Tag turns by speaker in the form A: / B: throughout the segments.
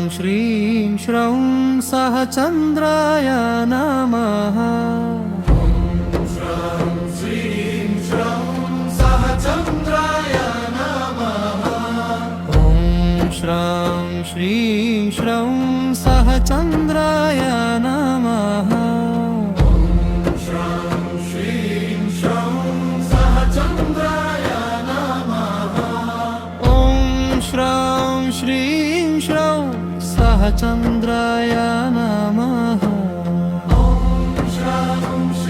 A: श्रीं श्रौं सहचन्द्राय नमः। श्रं श्रीं श्रौं सहचन्द्राय नमः। श्रं श्रीं श्रौं सहचन्द्राय नमः। श्रं श्रीं श्रौं सहचन्द्राय नमः। श्रं श्रीं श्रौं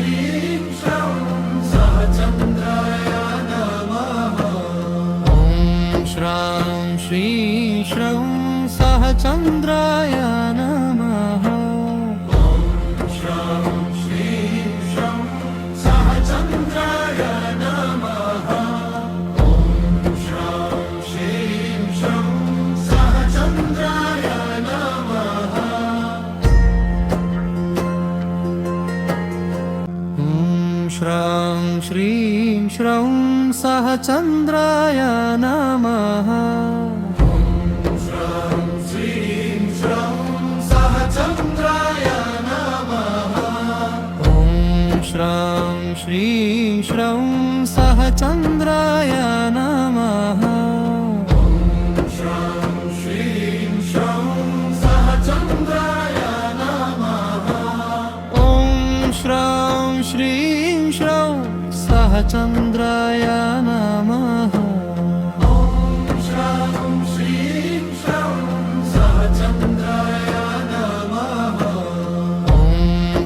A: सहचन्द्राय नमः। श्रं श्रीं श्रौं सहचन्द्राय नमः। श्रं श्रीं श्रौं सहचन्द्राय नमः। श्रं श्रीं श्रौं सहचन्द्राय नमः।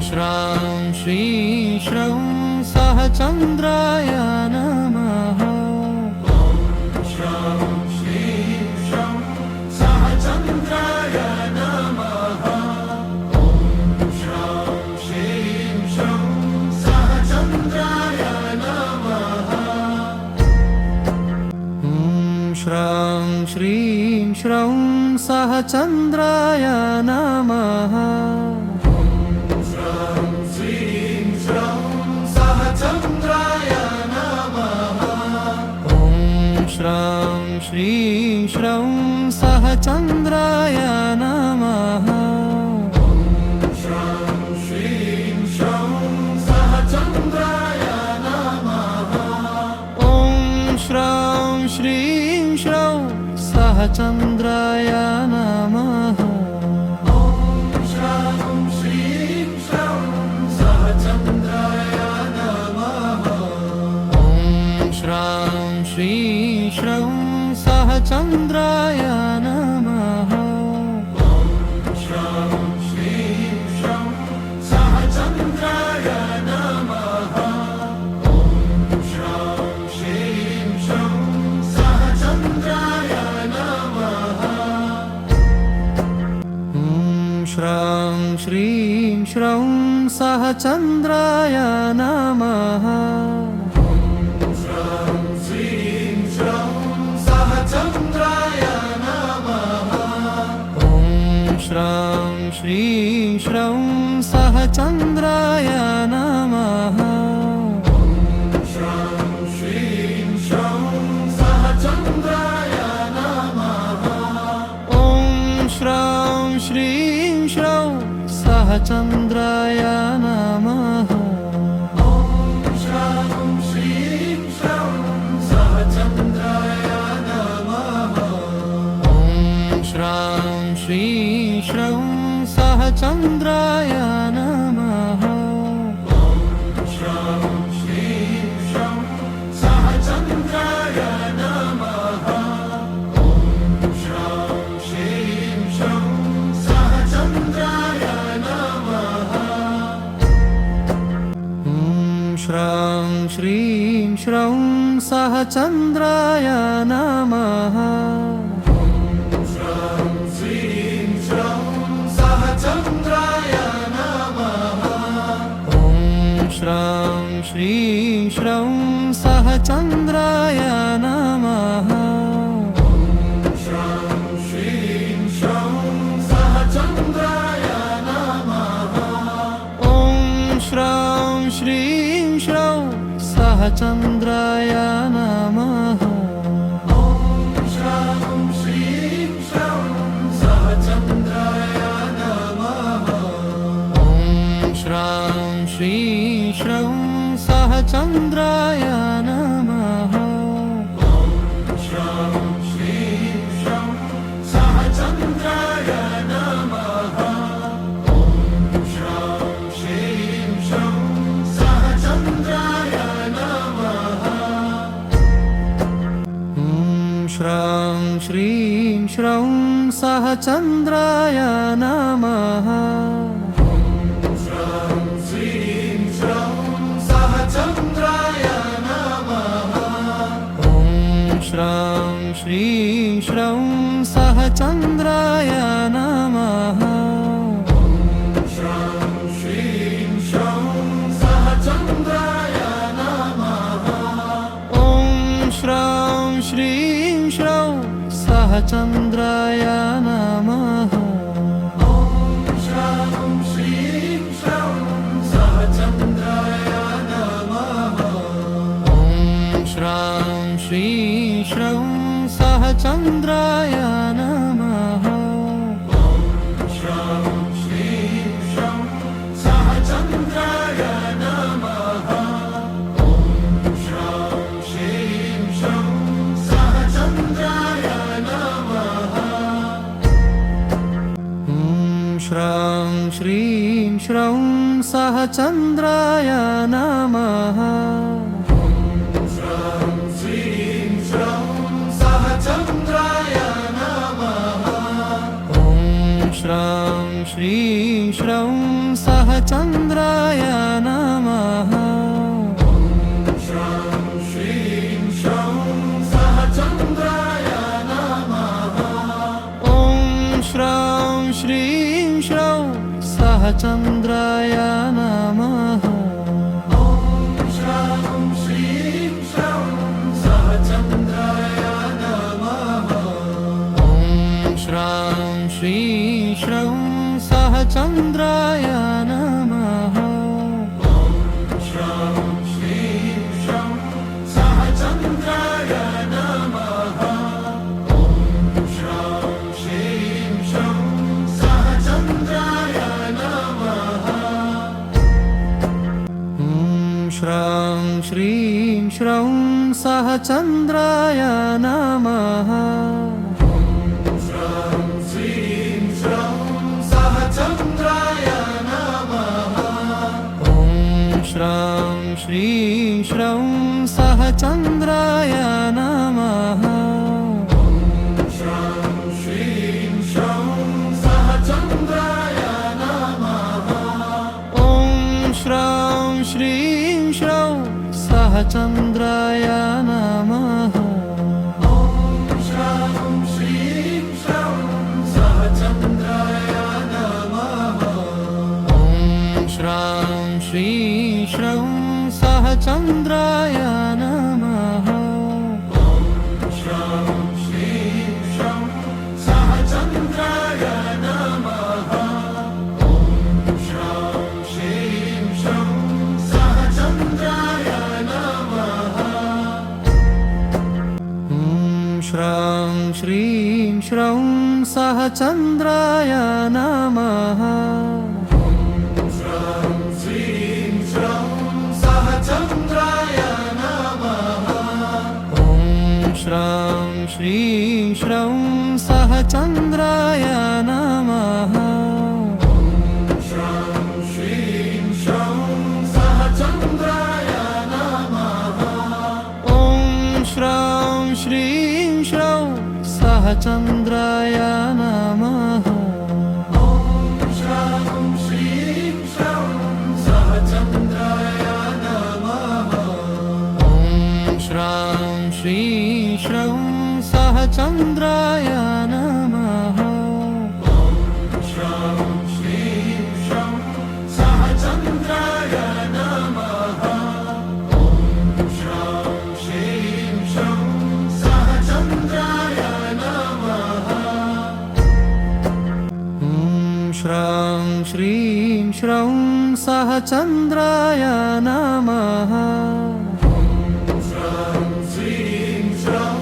A: श्रं श्रीं श्रौं सहचन्द्राय नमः। श्रं श्रीं श्रौं सहचन्द्राय नमः। श्रं श्रीं श्रौं सहचन्द्राय नमः। श्रं श्रीं श्रौं सहचन्द्राय नमः। श्रं श्रीं श्रौं सहचन्द्राय नमः। श्रं श्रीं श्रौं सहचन्द्राय नमः। श्रं श्रीं श्रौं सहचन्द्राय नमः। श्रं श्रीं श्रौं सहचन्द्राय नमः। श्रं श्रीं श्रौं सहचन्द्राय नमः। श्रं श्रीं श्रौं सहचन्द्राय नमः। श्रं श्रीं श्रौं सहचन्द्राय नमः।
B: श्रं श्रीं श्रौं सहचन्द्राय
A: श्रीं श्रौं सहचन्द्राय नमः
B: श्रीं श्रौं सहचन्द्राय नमः
A: ॐ श्रं श्रीं श्रौं सहचन्द्राय नमः
B: श्रीं श्रौं सहचन्द्राय नमः
A: ॐ श्रं श्रीं श्रौं सहचन्द्राय नमः
B: श्रीं श्रौं सहचन्द्राय नमः
A: ॐ श्रं श्रीं श्रौं सहचन्द्राय नमः
B: श्रीं श्रौं सहचन्द्राय नमः श्रीं श्रौं सहचन्द्राय नमः
A: ॐ श्रं श्रीं श्रौं सहचन्द्राय नमः
B: श्रीं श्रौं सहचन्द्राय नमः
A: ॐ श्रं श्रीं श्रौं सहचन्द्राय नमः
B: श्रीं श्रौं सहचन्द्राय नमः
A: ॐ श्रं श्रीं श्रौं सहचन्द्राय नमः
B: श्रीं श्रौं सहचन्द्राय नमः
A: ॐ श्रं श्रीं श्रौं सहचन्द्राय नमः
B: श्रीं श्रौं सहचन्द्राय नमः श्रीं श्रौं सहचन्द्राय नमः
A: ॐ श्रं श्रीं श्रौं सहचन्द्राय नमः
B: श्रीं श्रौं सहचन्द्राय नमः
A: ॐ श्रं श्रीं श्रौं सहचन्द्राय नमः
B: श्रीं श्रौं सहचन्द्राय नमः
A: ॐ श्रं श्रीं श्रौं सहचन्द्राय नमः
B: श्रीं श्रौं सहचन्द्राय नमः
A: ॐ श्रं श्रीं श्रौं सहचन्द्राय नमः
B: श्रीं श्रौं सहचन्द्राय नमः श्रीं श्रौं सहचन्द्राय नमः
A: ॐ श्रं श्रीं श्रौं सहचन्द्राय नमः
B: श्रीं श्रौं सहचन्द्राय नमः
A: ॐ श्रं श्रीं श्रौं सहचन्द्राय नमः
B: श्रीं श्रौं सहचन्द्राय नमः
A: ॐ श्रं श्रीं श्रौं सहचन्द्राय नमः
B: श्रीं श्रौं सहचन्द्राय नमः
A: ॐ श्रं श्रीं श्रौं सहचन्द्राय नमः
B: श्रीं श्रौं सहचन्द्राय नमः श्रीं श्रौं सहचन्द्राय नमः
A: ॐ श्रं श्रीं श्रौं सहचन्द्राय नमः
B: श्रीं श्रौं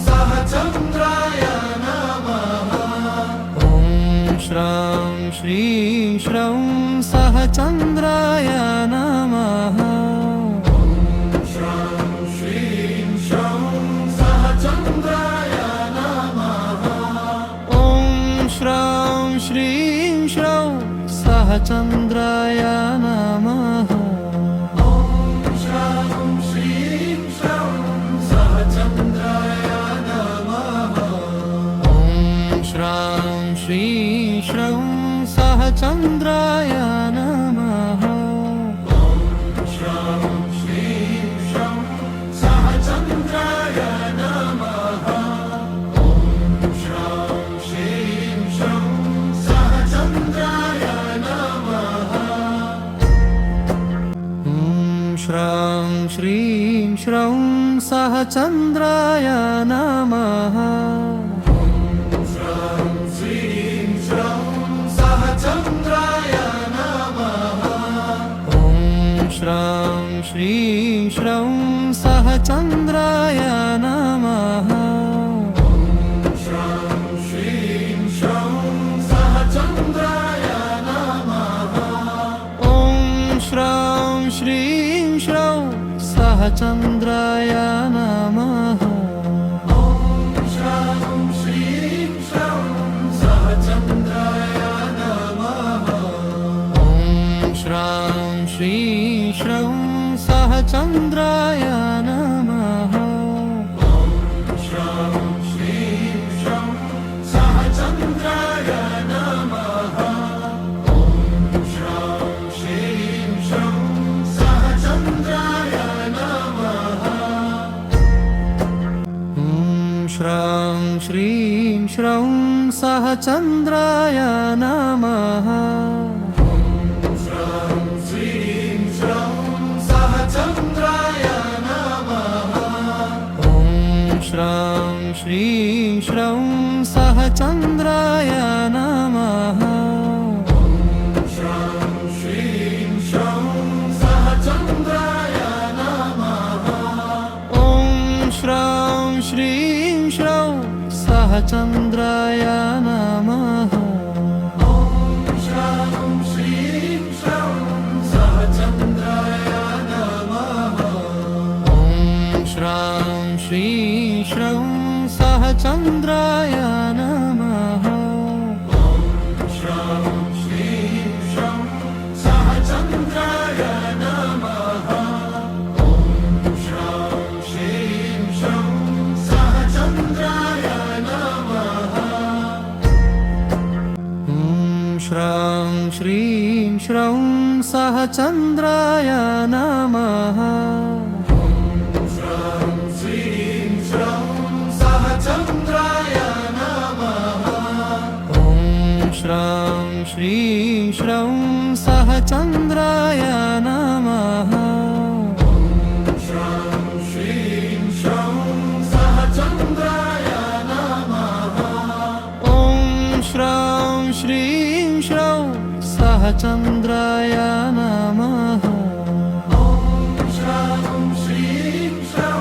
B: सहचन्द्राय नमः
A: ॐ श्रं श्रीं श्रौं सहचन्द्राय नमः
B: श्रीं श्रौं सहचन्द्राय नमः
A: ॐ श्रं श्रीं श्रौं सहचन्द्राय नमः
B: श्रीं श्रौं सहचन्द्राय नमः
A: चंद्राय नमः
B: श्रं श्रीं श्रं सहचन्द्राय नमः श्रं श्रीं श्रं सहचन्द्राय नमः
A: श्रं श्रीं श्रं सहचंद्राय नमः
B: श्रं श्रीं श्रं सहचन्द्राय नमः
A: श्रं श्रीं श्रं सहचंद्राय नमः
B: श्रं श्रीं श्रं सहचन्द्राय नमः
A: श्रं श्रीं श्रं सहचंद्राय नमः
B: श्रं श्रीं श्रं सहचन्द्राय नमः
A: श्रं श्रीं श्रं सहचंद्राय नमः
B: श्रं श्रीं श्रं सहचन्द्राय नमः श्रं श्रीं श्रं सहचन्द्राय नमः
A: श्रं श्रीं श्रं सहचंद्राय नमः
B: श्रं श्रीं श्रं सहचन्द्राय नमः
A: श्रं श्रीं श्रं सहचंद्राय नमः
B: श्रं श्रीं श्रं सहचन्द्राय नमः
A: श्रं श्रीं श्रं सहचंद्राय नमः
B: श्रं श्रीं श्रं सहचन्द्राय नमः
A: श्रं श्रीं श्रं सहचंद्राय नमः
B: श्रं श्रीं श्रं सहचन्द्राय नमः श्रं श्रीं श्रं सहचन्द्राय नमः
A: श्रं श्रीं श्रं सहचंद्राय नमः
B: श्रं श्रीं श्रं सहचन्द्राय नमः
A: श्रं श्रीं श्रं सहचंद्राय नमः
B: श्रं श्रीं श्रं सहचन्द्राय नमः
A: श्रं श्रीं श्रं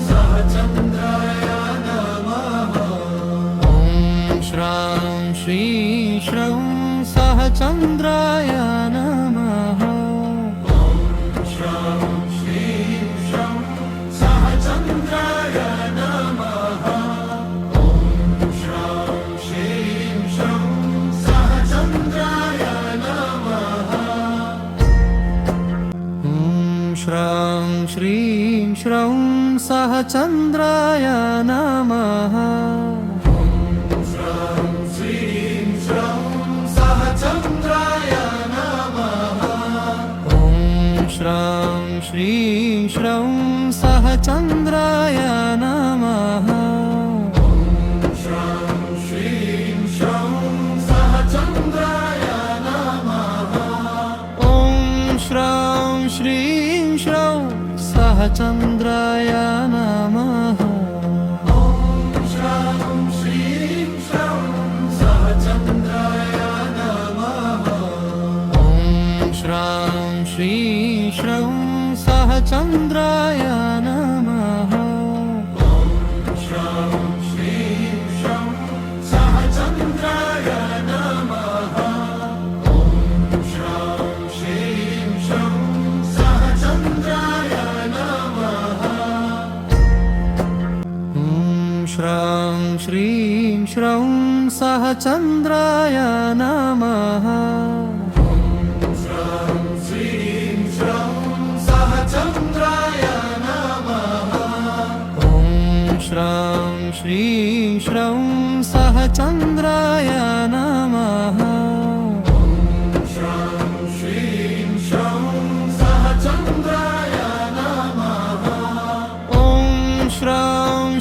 A: सहचंद्राय नमः
B: श्रं श्रीं श्रं सहचन्द्राय नमः
A: श्रं श्रीं श्रं सहचंद्राय नमः
B: श्रं श्रीं श्रं सहचन्द्राय नमः श्रं श्रीं श्रं सहचन्द्राय नमः
A: श्रं श्रीं श्रं सहचंद्राय नमः
B: श्रं श्रीं श्रं सहचन्द्राय नमः
A: श्रं श्रीं श्रं सहचंद्राय नमः
B: श्रं श्रीं श्रं सहचन्द्राय नमः
A: श्रं श्रीं श्रं सहचंद्राय नमः
B: श्रं श्रीं श्रं सहचन्द्राय नमः
A: श्रं श्रीं श्रं सहचंद्राय नमः
B: श्रं श्रीं श्रं सहचन्द्राय नमः श्रं श्रीं श्रं सहचन्द्राय नमः
A: श्रं श्रीं श्रं सहचंद्राय नमः
B: श्रं श्रीं श्रं सहचन्द्राय नमः
A: श्रं श्रीं श्रं सहचंद्राय नमः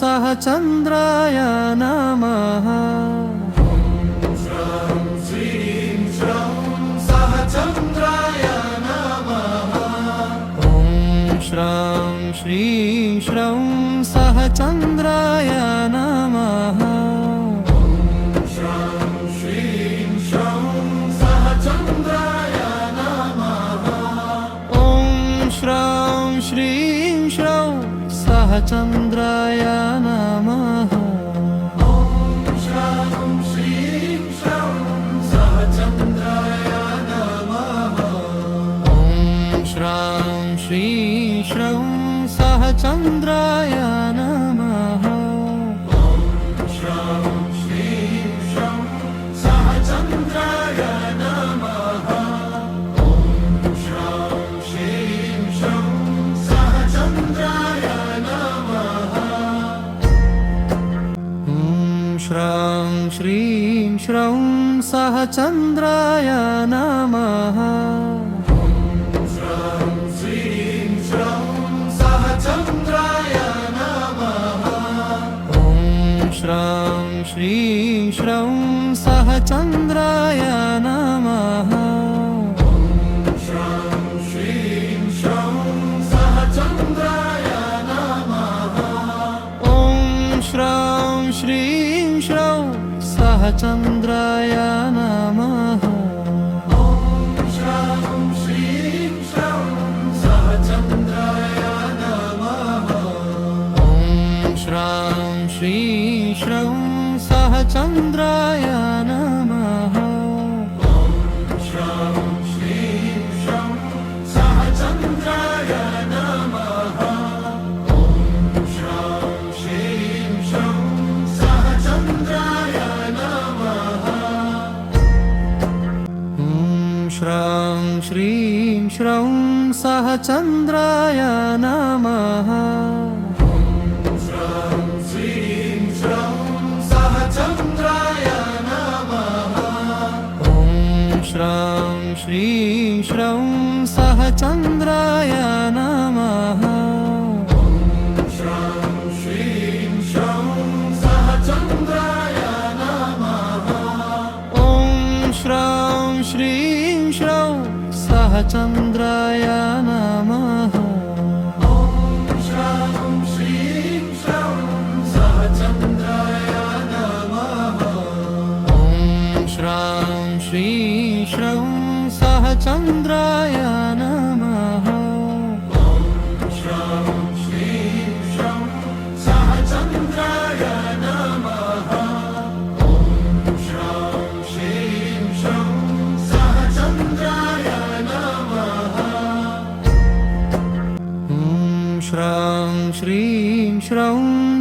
A: सह चन्द्राय नमः
B: श्रं श्रीं श्रं सह चन्द्राय नमः
A: ॐ श्रं श्रीं श्रं सह चन्द्राय नमः
B: श्रं श्रीं श्रं सह चन्द्राय नमः
A: ॐ श्रं श्रीं श्रं सह चन्द्राय नमः
B: श्रं श्रीं श्रं सह चन्द्राय नमः
A: ॐ श्रं श्रीं श्रं सह चन्द्राय नमः
B: श्रं श्रीं श्रं सह चन्द्राय नमः श्रं श्रीं श्रं सह चन्द्राय नमः
A: ॐ श्रं श्रीं श्रं सह चन्द्राय नमः
B: श्रं श्रीं श्रं सह चन्द्राय नमः
A: ॐ श्रं श्रीं श्रं सह चन्द्राय नमः
B: श्रं श्रीं श्रं सह चन्द्राय नमः
A: ॐ श्रं श्रीं श्रं सह चन्द्राय नमः
B: श्रं श्रीं श्रं सह चन्द्राय नमः
A: ॐ श्रं श्रीं श्रं सह चन्द्राय नमः
B: श्रं श्रीं श्रं सह चन्द्राय नमः श्रं श्रीं श्रं सह चन्द्राय नमः
A: ॐ श्रं श्रीं श्रं सह चन्द्राय नमः
B: श्रं श्रीं श्रं सह चन्द्राय नमः
A: ॐ श्रं श्रीं श्रं सह चन्द्राय नमः
B: श्रं श्रीं श्रं सह चन्द्राय नमः
A: ॐ श्रं श्रीं श्रं सह चन्द्राय नमः
B: श्रं श्रीं श्रं सह चन्द्राय नमः
A: ॐ श्रं श्रीं श्रं सह चन्द्राय नमः
B: श्रं श्रीं श्रं सह चन्द्राय नमः श्रं श्रीं श्रं सह चन्द्राय नमः
A: ॐ श्रं श्रीं श्रं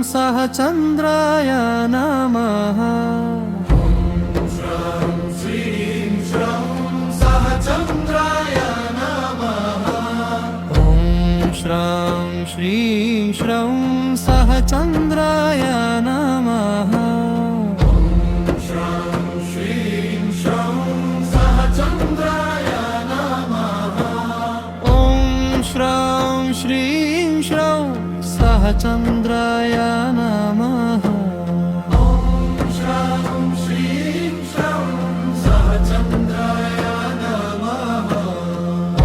A: सह चन्द्राय नमः
B: श्रं श्रीं श्रं सह चन्द्राय नमः
A: ॐ श्रं श्रीं श्रं सह चन्द्राय नमः
B: श्रं श्रीं श्रं सह चन्द्राय नमः
A: ॐ श्रं श्रीं श्रं सह चन्द्राय नमः
B: श्रं श्रीं श्रं सह चन्द्राय नमः
A: ॐ श्रं श्रीं श्रं सह चन्द्राय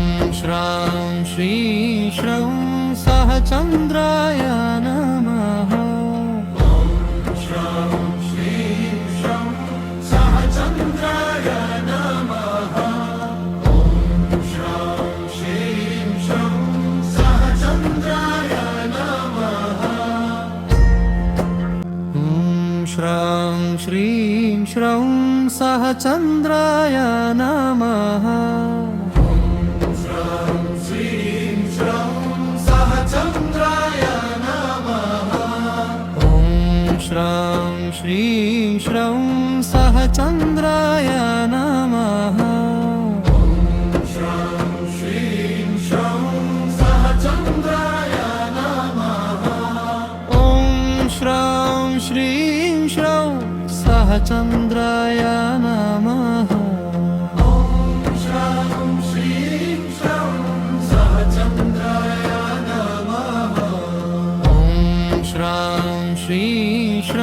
A: नमः
B: श्रं श्रीं श्रं सह चन्द्राय नमः श्रं श्रीं श्रं सह चन्द्राय नमः
A: ॐ श्रं श्रीं श्रं सह चन्द्राय नमः
B: श्रं श्रीं श्रं सह चन्द्राय नमः
A: ॐ श्रं श्रीं श्रं सह चन्द्राय नमः
B: श्रं श्रीं श्रं सह चन्द्राय नमः
A: ॐ श्रं श्रीं श्रं सह चन्द्राय नमः
B: श्रं श्रीं श्रं सह चन्द्राय नमः
A: ॐ श्रं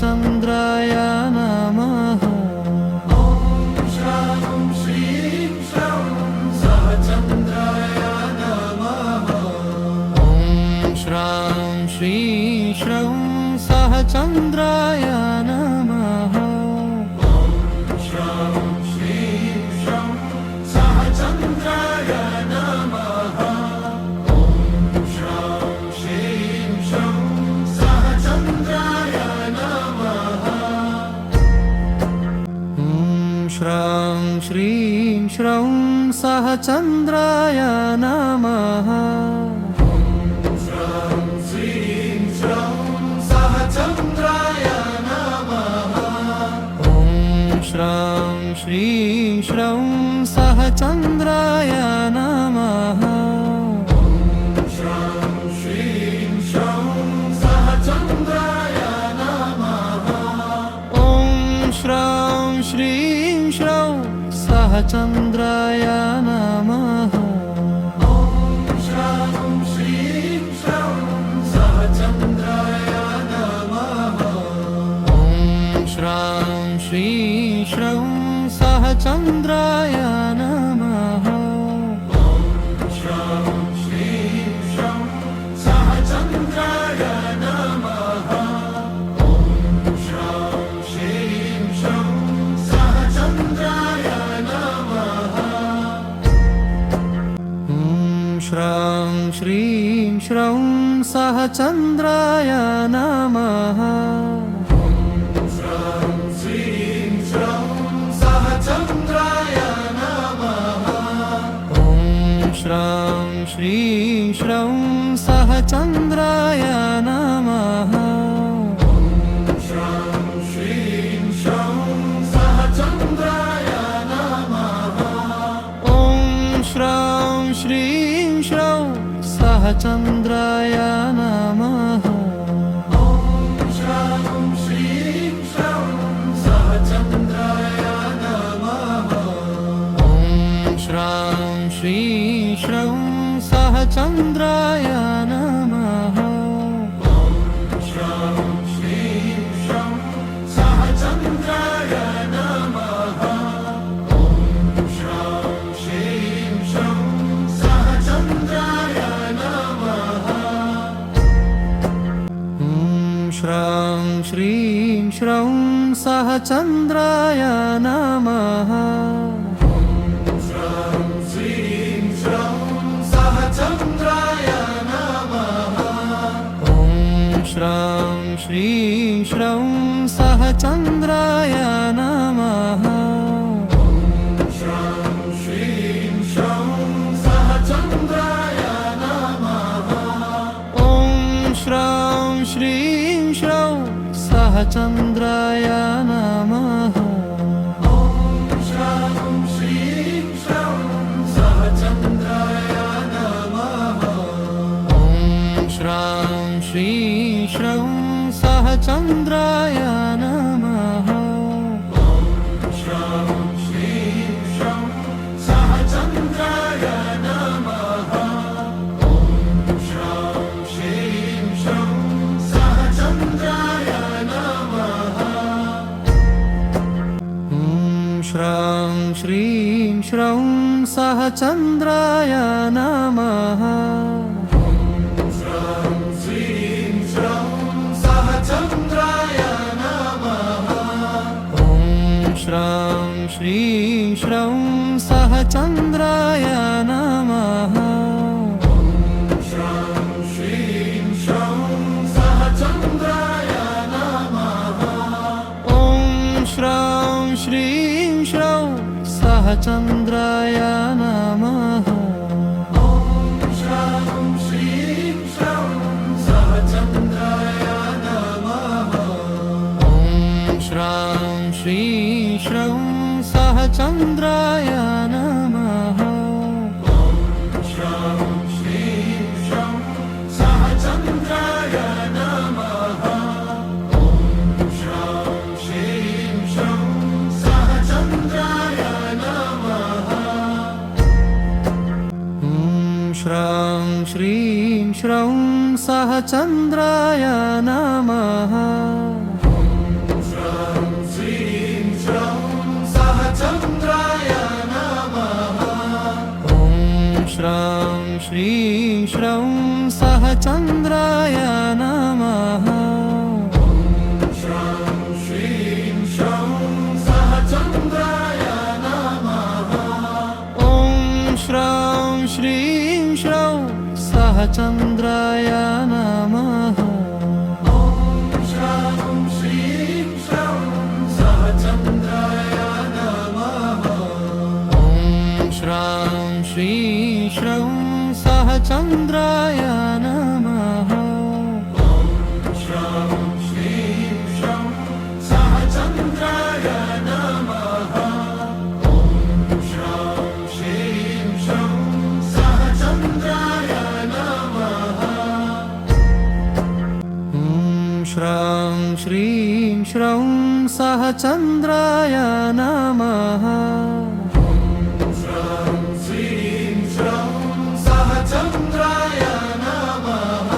A: चन्द्राय नमः।
B: श्रां श्रीं श्रं सहचन्द्राय नमः।
A: ॐ श्रां श्रीं श्रं सहचन्द्राय नमः।
B: श्रां श्रीं श्रं सहचन्द्राय नमः। श्रां श्रीं श्रं सहचन्द्राय नमः।
A: ॐ श्रां श्रीं श्रं सहचन्द्राय नमः।
B: श्रां श्रीं श्रं सहचन्द्राय नमः।
A: ॐ श्रां श्रीं श्रं सहचन्द्राय नमः।
B: श्रां श्रीं श्रं सहचन्द्राय नमः।
A: ॐ श्रां श्रीं श्रं सहचन्द्राय नमः।
B: श्रां श्रीं श्रं सहचन्द्राय नमः।
A: ॐ श्रां श्रीं श्रं सहचन्द्राय नमः।
B: श्रां श्रीं श्रं सहचन्द्राय नमः। श्रां श्रीं श्रं सहचन्द्राय नमः।
A: ॐ श्रां श्रीं श्रं सहचन्द्राय नमः।
B: श्रां श्रीं श्रं सहचन्द्राय नमः।
A: ॐ श्रां श्रीं श्रं सहचन्द्राय नमः।
B: श्रां श्रीं श्रं सहचन्द्राय नमः।
A: ॐ श्रां श्रीं श्रं सहचन्द्राय नमः।
B: श्रां श्रीं श्रं सहचन्द्राय नमः।
A: ॐ श्रां श्रीं श्रं सहचन्द्राय नमः।
B: श्रां श्रीं श्रं सहचन्द्राय नमः। श्रां श्रीं श्रं सहचन्द्राय नमः।
A: ॐ श्रां श्रीं श्रं सहचन्द्राय नमः।
B: श्रां श्रीं श्रं सहचन्द्राय नमः।
A: ॐ श्रां श्रीं श्रं सहचन्द्राय नमः।
B: श्रां श्रीं श्रं सहचन्द्राय नमः।
A: ॐ श्रां श्रीं श्रं सहचन्द्राय नमः।
B: श्रां श्रीं श्रं सहचन्द्राय नमः।
A: ॐ श्रां श्रीं श्रं सहचन्द्राय नमः।
B: श्रां श्रीं श्रं सहचन्द्राय नमः। श्रां श्रीं श्रं सहचन्द्राय नमः।
A: ॐ श्रां श्रीं श्रं सहचन्द्राय नमः।
B: श्रां श्रीं श्रं सहचन्द्राय नमः।
A: ॐ श्रां श्रीं श्रं सहचन्द्राय नमः।
B: श्रां श्रीं श्रं सहचन्द्राय नमः।
A: ॐ श्रां श्रीं श्रं सहचन्द्राय नमः।
B: श्रां श्रीं श्रं सहचन्द्राय नमः।
A: ॐ श्रां श्रीं श्रं सहचन्द्राय नमः।
B: श्रां श्रीं श्रं सहचन्द्राय नमः। श्रां श्रीं श्रं सहचन्द्राय नमः।
A: ॐ श्रां श्रीं श्रं सहचन्द्राय नमः।
B: सहचन्द्राय नमः
A: ॐ श्रां श्रीं श्रौं सहचन्द्राय नमः
B: श्रां श्रीं श्रौं सहचन्द्राय नमः
A: ॐ श्रां श्रीं श्रौं सहचन्द्राय नमः
B: श्रां श्रीं श्रौं सहचन्द्राय नमः
A: ॐ श्रां श्रीं श्रौं सहचन्द्राय नमः
B: श्रां श्रीं श्रौं सहचन्द्राय नमः श्रां श्रीं श्रौं सहचन्द्राय नमः
A: ॐ श्रां श्रीं श्रौं सहचन्द्राय नमः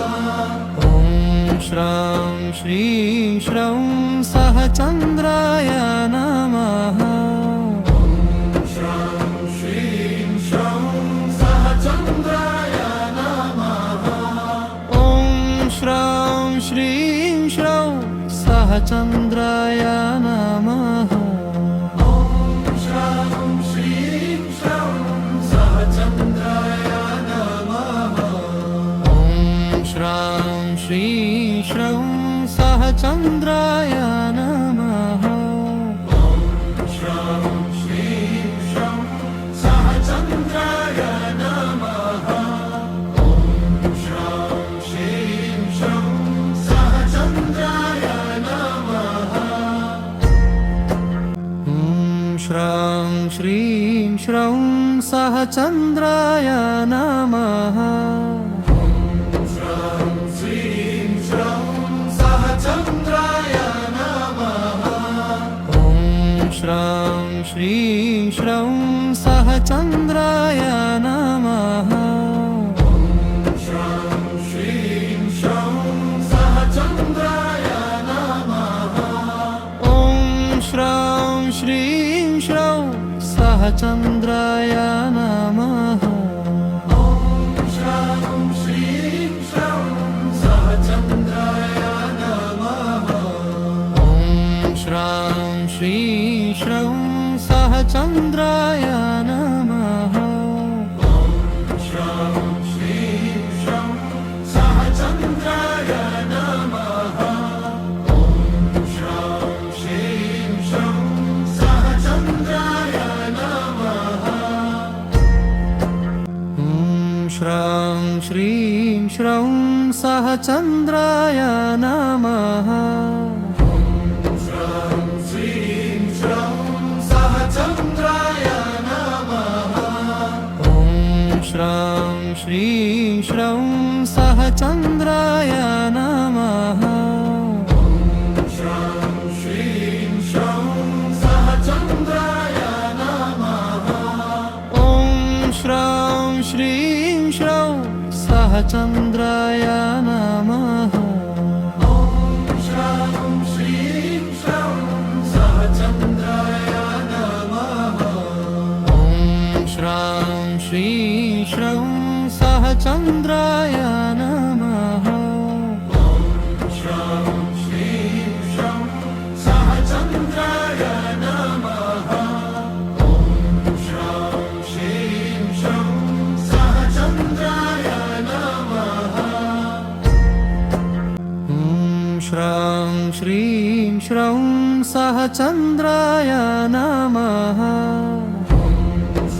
B: श्रां श्रीं श्रौं सहचन्द्राय नमः
A: ॐ श्रां श्रीं श्रौं सहचन्द्राय नमः
B: श्रां श्रीं श्रौं सहचन्द्राय नमः
A: ॐ श्रां श्रीं श्रौं सहचन्द्राय नमः
B: श्रां श्रीं श्रौं सहचन्द्राय नमः
A: ॐ श्रां श्रीं श्रौं सहचन्द्राय नमः
B: श्रां श्रीं श्रौं सहचन्द्राय नमः श्रां श्रीं श्रौं सहचन्द्राय नमः
A: ॐ श्रां श्रीं श्रौं सहचन्द्राय नमः
B: श्रां श्रीं श्रौं सहचन्द्राय नमः
A: ॐ श्रां श्रीं श्रौं सहचन्द्राय नमः
B: श्रां श्रीं श्रौं सहचन्द्राय नमः
A: ॐ श्रां श्रीं श्रौं सहचन्द्राय नमः
B: श्रां श्रीं श्रौं सहचन्द्राय नमः
A: ॐ श्रां श्रीं श्रौं सहचन्द्राय नमः
B: श्रां श्रीं श्रौं सहचन्द्राय नमः श्रां श्रीं श्रौं सहचन्द्राय नमः
A: ॐ श्रां श्रीं श्रौं सहचन्द्राय नमः
B: श्रां श्रीं श्रौं सहचन्द्राय नमः
A: ॐ श्रां श्रीं श्रौं सहचन्द्राय नमः
B: श्रां श्रीं श्रौं सहचन्द्राय नमः
A: ॐ श्रां श्रीं श्रौं सहचन्द्राय नमः
B: श्रां श्रीं श्रौं सहचन्द्राय नमः
A: ॐ श्रां श्रीं श्रौं सहचन्द्राय नमः
B: श्रां श्रीं श्रौं सहचन्द्राय नमः श्रां श्रीं श्रौं सहचन्द्राय नमः
A: ॐ श्रां श्रीं श्रौं सहचन्द्राय नमः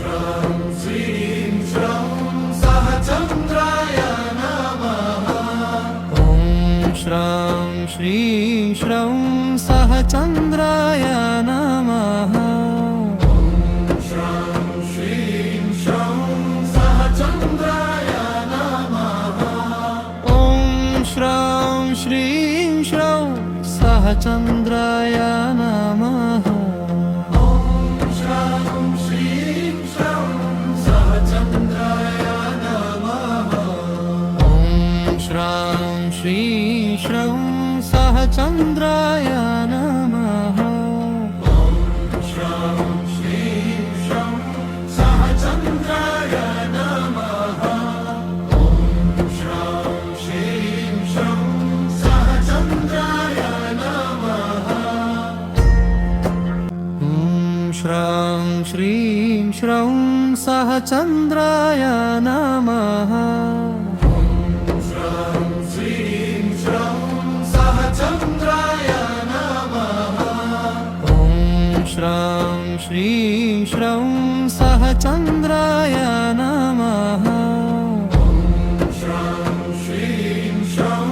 B: श्रां श्रीं श्रौं सहचन्द्राय नमः
A: ॐ श्रां श्रीं श्रौं सहचन्द्राय नमः
B: श्रां श्रीं श्रौं सहचन्द्राय नमः
A: ॐ श्रां श्रीं श्रौं सहचन्द्राय नमः
B: श्रां श्रीं श्रौं सहचन्द्राय नमः
A: ॐ श्रां श्रीं श्रौं सहचन्द्राय नमः
B: श्रां श्रीं
A: श्रां श्रीं श्रौं सहचन्द्राय नमः
B: श्रां श्रीं श्रौं सहचन्द्राय नमः
A: ॐ श्रां श्रीं श्रौं सहचन्द्राय नमः
B: श्रां श्रीं श्रौं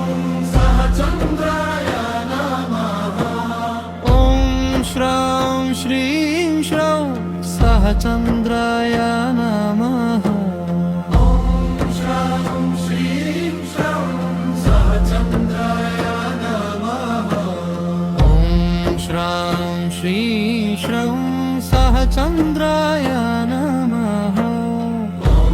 B: सहचन्द्राय नमः
A: ॐ श्रां श्रीं श्रौं सहचन्द्राय नमः
B: श्रां श्रीं श्रौं सहचन्द्राय नमः
A: ॐ श्रां श्रीं श्रौं सहचन्द्राय नमः
B: श्रां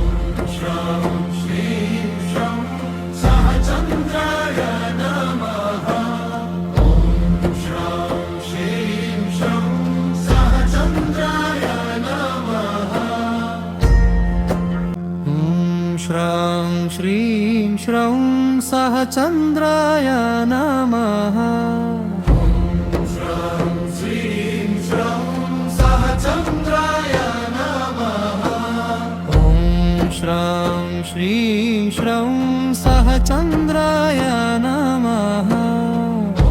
B: श्रीं श्रौं सहचन्द्राय नमः श्रां श्रीं श्रौं सहचन्द्राय नमः
A: ॐ श्रां श्रीं श्रौं सहचन्द्राय नमः
B: श्रां श्रीं श्रौं सहचन्द्राय नमः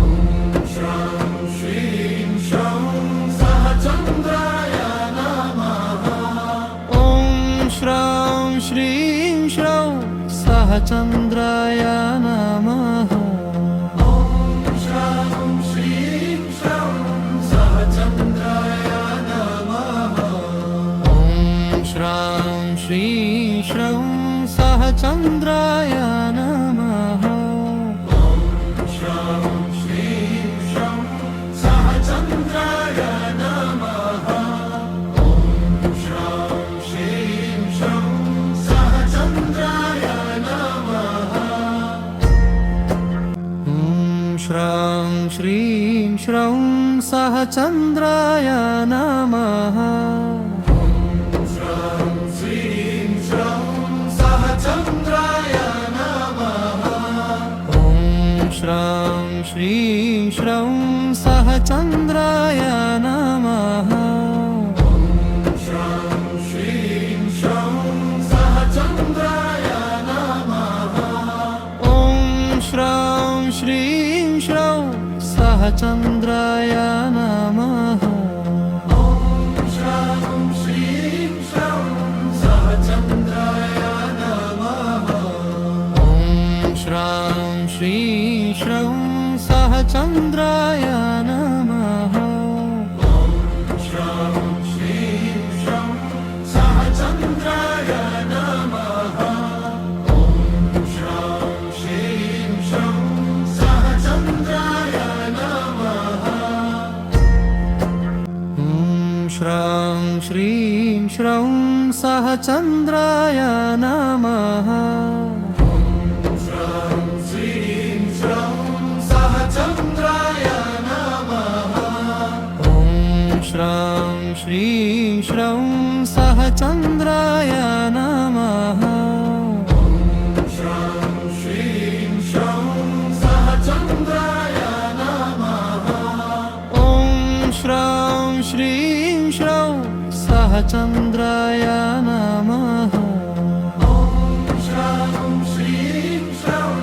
A: ॐ श्रां श्रीं श्रौं सहचन्द्राय नमः
B: श्रां श्रीं श्रौं सहचन्द्राय नमः
A: ॐ श्रां श्रीं श्रौं सहचन्द्राय नमः
B: श्रां श्रीं श्रौं सहचन्द्राय नमः
A: ॐ श्रां श्रीं श्रौं सहचन्द्राय नमः
B: श्रां श्रीं श्रौं सहचन्द्राय नमः श्रां श्रीं श्रौं सहचन्द्राय नमः
A: ॐ श्रां श्रीं श्रौं सहचन्द्राय नमः
B: श्रां श्रीं श्रौं सहचन्द्राय नमः
A: ॐ श्रां श्रीं श्रौं सहचन्द्राय नमः
B: श्रां श्रीं श्रौं सहचन्द्राय नमः
A: ॐ श्रां श्रीं श्रौं सहचन्द्राय नमः
B: श्रां श्रीं श्रौं सहचन्द्राय नमः
A: ॐ श्रां श्रीं श्रौं सहचन्द्राय नमः
B: श्रां श्रीं श्रौं सहचन्द्राय नमः श्रां श्रीं श्रौं सहचन्द्राय नमः
A: ॐ श्रां श्रीं श्रौं सहचन्द्राय नमः
B: श्रां श्रीं श्रौं सहचन्द्राय नमः
A: ॐ श्रां श्रीं श्रौं सहचन्द्राय नमः
B: श्रां श्रीं श्रौं सहचन्द्राय नमः
A: ॐ श्रां श्रीं श्रौं सहचन्द्राय नमः
B: श्रां श्रीं श्रौं सहचन्द्राय नमः
A: ॐ श्रां श्रीं श्रौं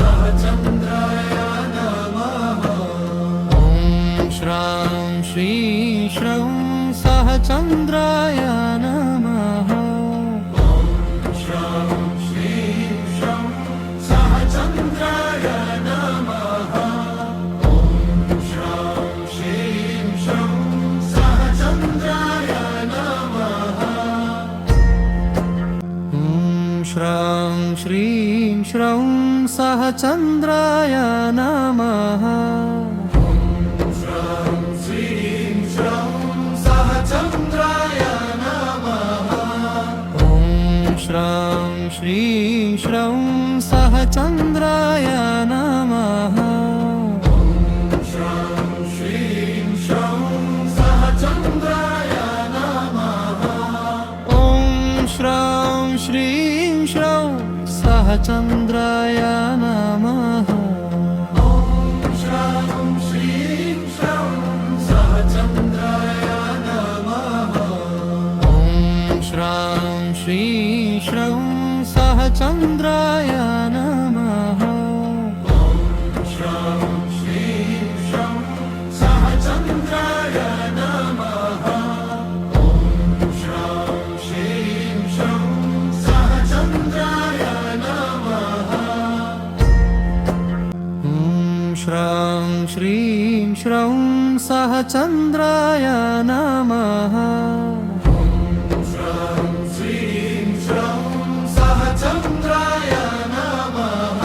A: सहचन्द्राय नमः
B: श्रां श्रीं श्रौं सहचन्द्राय नमः श्रां श्रीं श्रौं सहचन्द्राय नमः
A: ॐ श्रां श्रीं श्रौं सहचन्द्राय नमः
B: श्रां श्रीं श्रौं सहचन्द्राय नमः
A: ॐ श्रां श्रीं श्रौं सहचन्द्राय नमः
B: श्रां श्रीं श्रौं सहचन्द्राय नमः
A: ॐ श्रां श्रीं श्रौं सहचन्द्राय नमः
B: श्रां श्रीं श्रौं सहचन्द्राय नमः
A: श्रीं श्रौं सह चन्द्राय नमः
B: श्रं श्रीं श्रं सह चन्द्राय नमः श्रं श्रीं श्रं सह चन्द्राय नमः
A: श्रं श्रीं श्रौं सह चन्द्राय नमः
B: श्रं श्रीं श्रं सह चन्द्राय नमः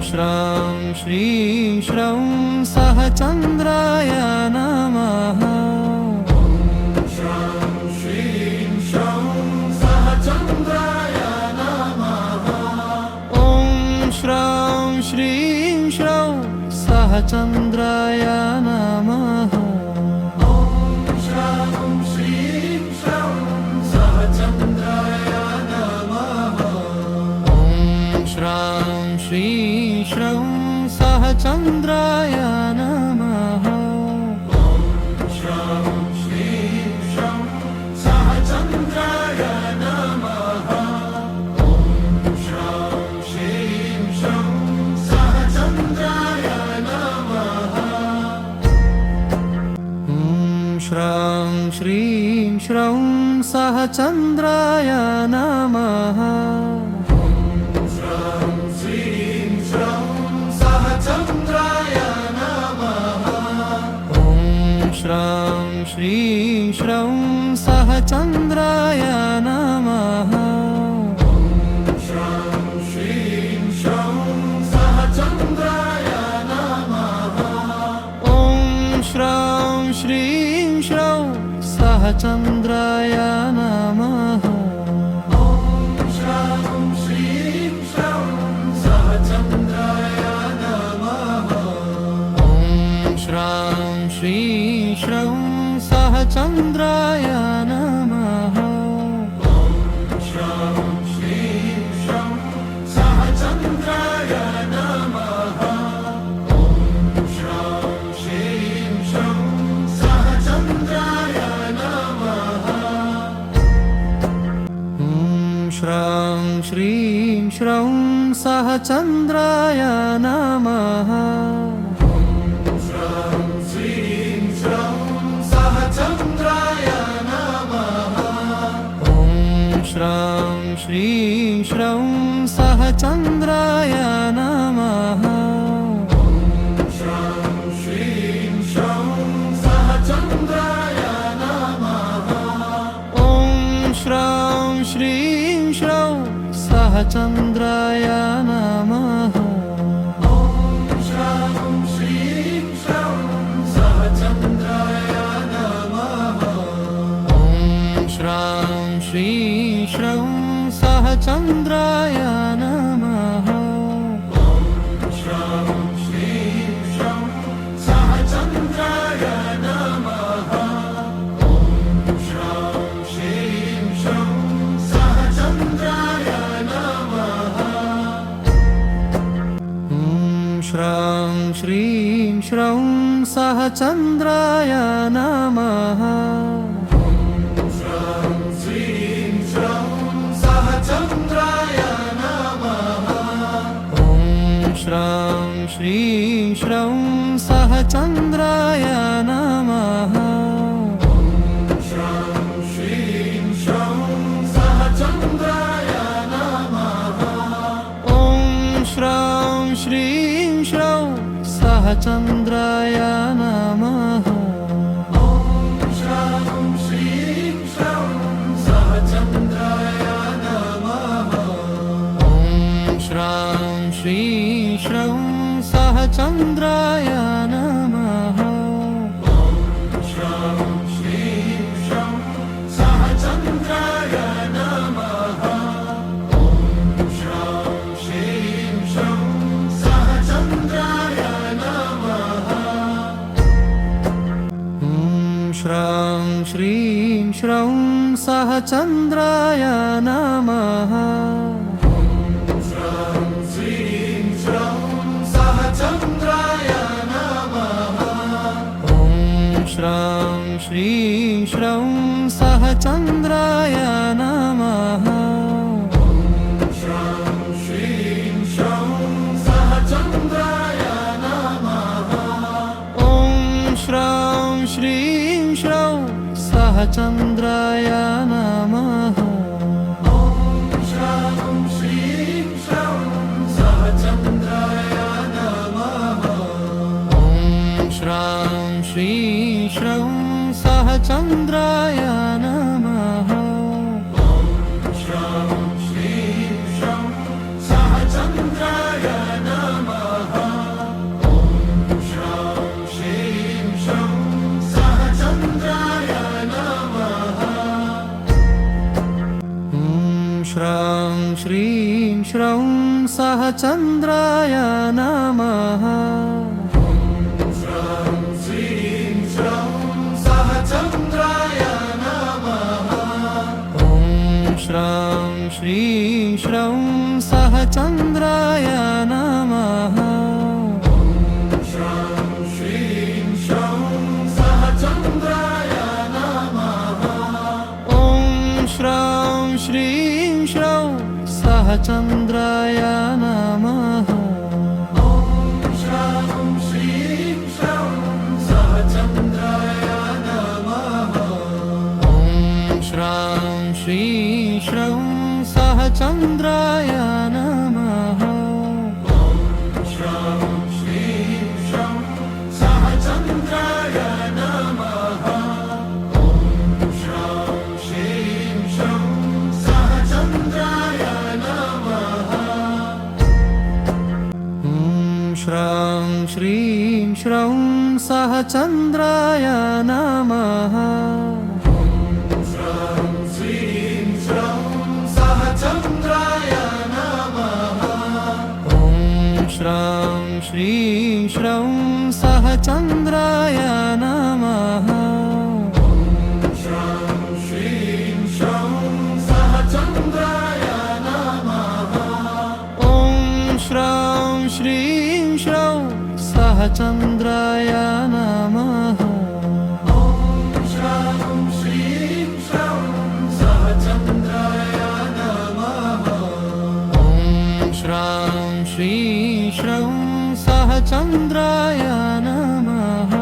A: श्रं श्रीं श्रौं सह चन्द्राय नमः
B: श्रं श्रीं श्रं सह चन्द्राय नमः
A: ॐ श्रं श्रीं श्रौं सह चन्द्राय नमः
B: श्रं श्रीं श्रं सह चन्द्राय नमः
A: ॐ श्रं श्रीं श्रौं सह चन्द्राय नमः
B: श्रं श्रीं श्रं सह चन्द्राय नमः श्रं श्रीं श्रं सह चन्द्राय नमः
A: श्रं श्रीं श्रौं सह चन्द्राय नमः
B: श्रं श्रीं श्रं सह चन्द्राय नमः
A: ॐ श्रं श्रीं श्रौं सह चन्द्राय नमः
B: श्रं श्रीं श्रं सह चन्द्राय नमः
A: ॐ श्रं श्रीं श्रौं सह चन्द्राय नमः
B: श्रं श्रीं श्रं सह चन्द्राय नमः
A: ॐ श्रं श्रीं श्रौं सह चन्द्राय नमः
B: श्रं श्रीं श्रं सह चन्द्राय नमः श्रं श्रीं श्रं सह चन्द्राय नमः
A: श्रं श्रीं श्रौं सह चन्द्राय नमः
B: श्रं श्रीं श्रं सह चन्द्राय नमः
A: ॐ श्रं श्रीं श्रौं सह चन्द्राय नमः
B: श्रं श्रीं श्रं सह चन्द्राय नमः
A: ॐ श्रं श्रीं श्रौं सह चन्द्राय नमः
B: श्रं श्रीं श्रं सह चन्द्राय नमः
A: ॐ श्रं श्रीं श्रौं सह चन्द्राय नमः
B: श्रं श्रीं श्रं सह चन्द्राय नमः श्रं श्रीं श्रं सह चन्द्राय नमः
A: श्रं श्रीं श्रौं सह चन्द्राय नमः
B: श्रं श्रीं श्रं सह चन्द्राय नमः
A: ॐ श्रं श्रीं श्रौं सह चन्द्राय नमः
B: श्रं श्रीं श्रं सह चन्द्राय नमः
A: ॐ श्रं श्रीं श्रौं सह चन्द्राय नमः
B: श्रं श्रीं श्रं सह चन्द्राय नमः
A: ॐ श्रं श्रीं श्रौं सह चन्द्राय नमः
B: श्रं श्रीं श्रं सह चन्द्राय नमः श्रं श्रीं श्रं सह चन्द्राय नमः
A: श्रं श्रीं श्रौं सह चन्द्राय नमः
B: श्रं श्रीं श्रं सह चन्द्राय नमः
A: श्रं श्रीं श्रौं सहचन्द्राय नमः
B: श्रं श्रीं श्रौं सहचन्द्राय नमः
A: ॐ श्रौं श्रीं श्रौं सहचन्द्राय नमः
B: श्रं श्रीं श्रौं सहचन्द्राय नमः
A: ॐ श्रं श्रीं श्रौं सहचन्द्राय नमः
B: श्रं श्रीं श्रौं सहचन्द्राय नमः श्रं श्रीं श्रौं सहचन्द्राय नमः
A: ॐ श्रं श्रीं श्रौं सहचन्द्राय नमः
B: श्रं श्रीं श्रौं सहचन्द्राय नमः
A: ॐ श्रं श्रीं श्रौं सहचन्द्राय नमः
B: श्रं श्रीं श्रौं सहचन्द्राय नमः
A: ॐ श्रं श्रीं श्रौं सहचन्द्राय नमः
B: श्रं श्रीं श्रौं सहचन्द्राय नमः
A: ॐ श्रं श्रीं श्रौं सहचन्द्राय नमः
B: श्रं श्रीं श्रौं सहचन्द्राय नमः श्रं श्रीं श्रौं सहचन्द्राय नमः
A: ॐ श्रं श्रीं श्रौं सहचन्द्राय नमः
B: श्रं श्रीं श्रौं सहचन्द्राय नमः
A: ॐ श्रं श्रीं श्रौं सहचन्द्राय नमः
B: श्रं श्रीं श्रौं सहचन्द्राय नमः
A: ॐ श्रं श्रीं श्रौं सहचन्द्राय नमः
B: श्रं श्रीं श्रौं सहचन्द्राय नमः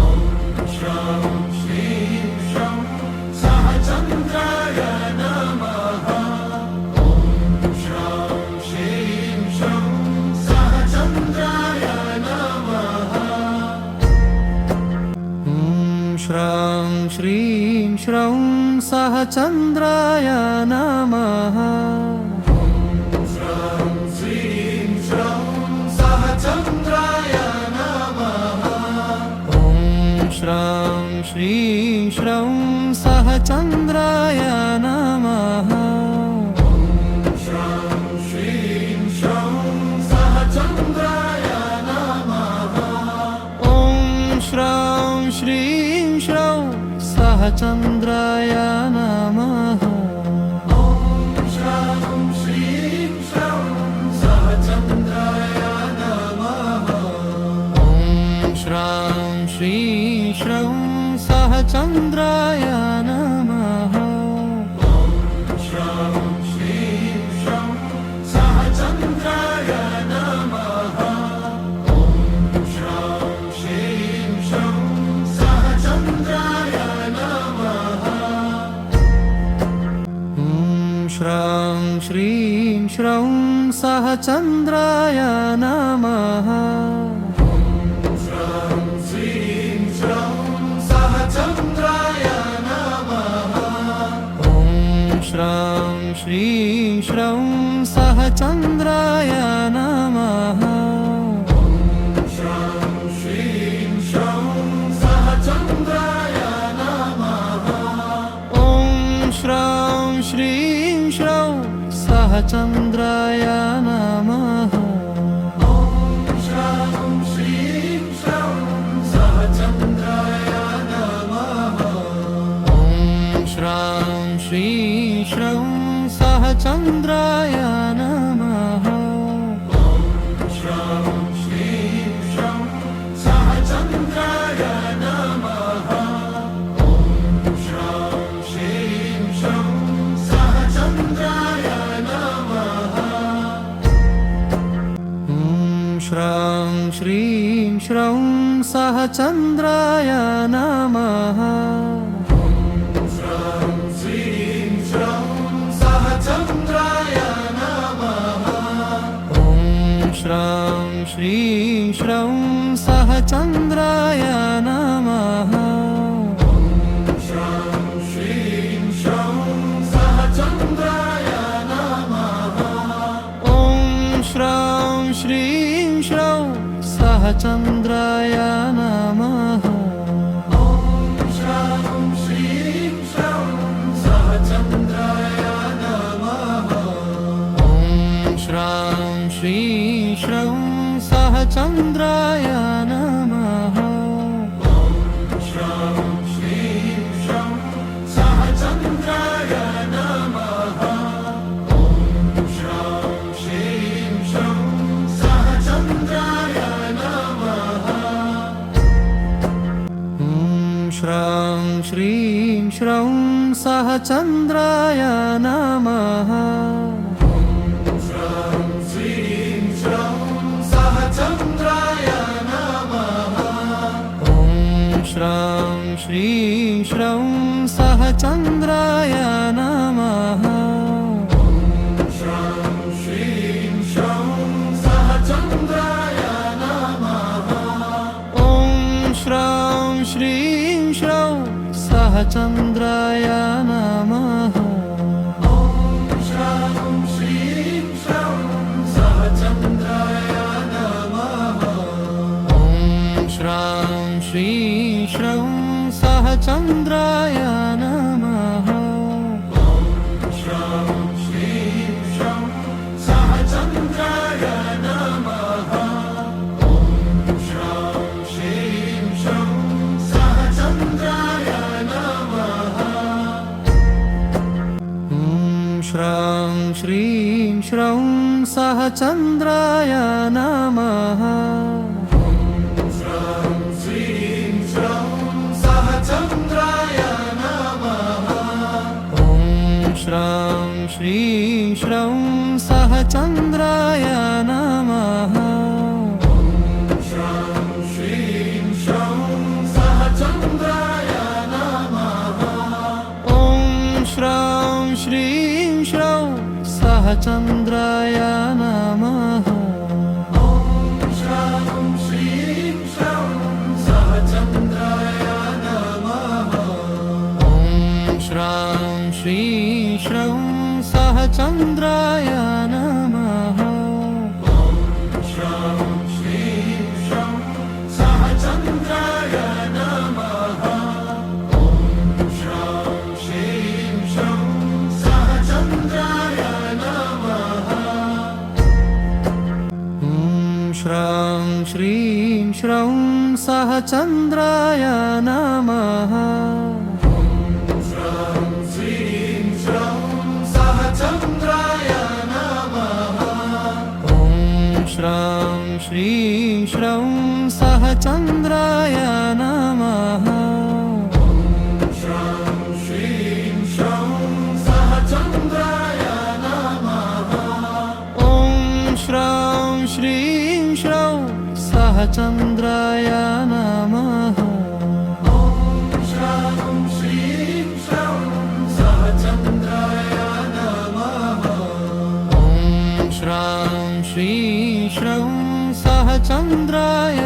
A: ॐ श्रं श्रीं श्रौं सहचन्द्राय नमः
B: श्रं श्रीं श्रौं सहचन्द्राय नमः श्रं श्रीं श्रौं सहचन्द्राय नमः
A: ॐ श्रं श्रीं श्रौं सहचन्द्राय नमः
B: श्रं श्रीं श्रौं सहचन्द्राय नमः
A: ॐ श्रं श्रीं श्रौं सहचन्द्राय नमः
B: श्रं श्रीं श्रौं सहचन्द्राय नमः
A: ॐ श्रं श्रीं श्रौं सहचन्द्राय नमः
B: श्रं श्रीं श्रौं सहचन्द्राय नमः
A: ॐ श्रं श्रीं श्रौं सहचन्द्राय नमः
B: श्रं श्रीं श्रौं सहचन्द्राय नमः श्रं श्रीं श्रौं सहचन्द्राय नमः
A: ॐ श्रं श्रीं श्रौं सहचन्द्राय नमः
B: श्रं श्रीं श्रौं सहचन्द्राय नमः
A: ॐ श्रं श्रीं श्रौं सहचन्द्राय नमः
B: श्रं श्रीं श्रौं सहचन्द्राय नमः
A: ॐ श्रं श्रीं श्रौं सहचन्द्राय नमः
B: श्रं श्रीं श्रौं सहचन्द्राय नमः
A: ॐ श्रं श्रीं श्रौं सहचन्द्राय नमः
B: श्रं श्रीं श्रौं सहचन्द्राय नमः
A: श्रौं सह चन्द्राय नमः
B: श्रं श्रीं श्रं सह चन्द्राय नमः
A: ॐ श्रं श्रीं श्रौं सह चन्द्राय नमः
B: श्रं श्रीं श्रं सह चन्द्राय नमः
A: ॐ श्रं श्रीं श्रौं सह चन्द्राय नमः
B: श्रं श्रीं श्रं सह चन्द्राय नमः
A: ॐ श्रं श्रीं श्रौं सह चन्द्राय नमः
B: श्रं श्रीं श्रं सह चन्द्राय नमः श्रं श्रीं श्रं सह चन्द्राय नमः
A: ॐ श्रं श्रीं श्रौं सह चन्द्राय नमः
B: श्रं श्रीं श्रं सह चन्द्राय नमः
A: ॐ श्रं श्रीं श्रौं सह चन्द्राय नमः
B: श्रं श्रीं श्रं सह चन्द्राय नमः
A: ॐ श्रं श्रीं श्रौं सह चन्द्राय नमः
B: श्रं श्रीं श्रं सह चन्द्राय नमः
A: ॐ श्रं श्रीं श्रौं सह चन्द्राय नमः
B: श्रं श्रीं श्रं सह चन्द्राय नमः श्रं श्रीं श्रं सह चन्द्राय नमः
A: ॐ श्रं श्रीं श्रौं सह चन्द्राय नमः
B: श्रं श्रीं श्रं सह चन्द्राय नमः
A: ॐ श्रं श्रीं श्रौं सह चन्द्राय नमः
B: श्रं श्रीं श्रं सह चन्द्राय नमः
A: ॐ श्रं श्रीं श्रौं सह चन्द्राय नमः
B: श्रं श्रीं श्रं सह चन्द्राय नमः
A: ॐ श्रं श्रीं श्रौं सह चन्द्राय नमः
B: श्रं श्रीं श्रं सह चन्द्राय नमः श्रं श्रीं श्रं सह चन्द्राय नमः
A: ॐ श्रं श्रीं श्रौं सह चन्द्राय नमः
B: श्रं श्रीं श्रं सह चन्द्राय नमः
A: ॐ श्रं श्रीं श्रौं सह चन्द्राय नमः
B: श्रं श्रीं श्रं सह चन्द्राय नमः
A: ॐ श्रं श्रीं श्रौं सह चन्द्राय नमः
B: श्रं श्रीं श्रं सह चन्द्राय नमः
A: ॐ श्रं श्रीं श्रौं सह चन्द्राय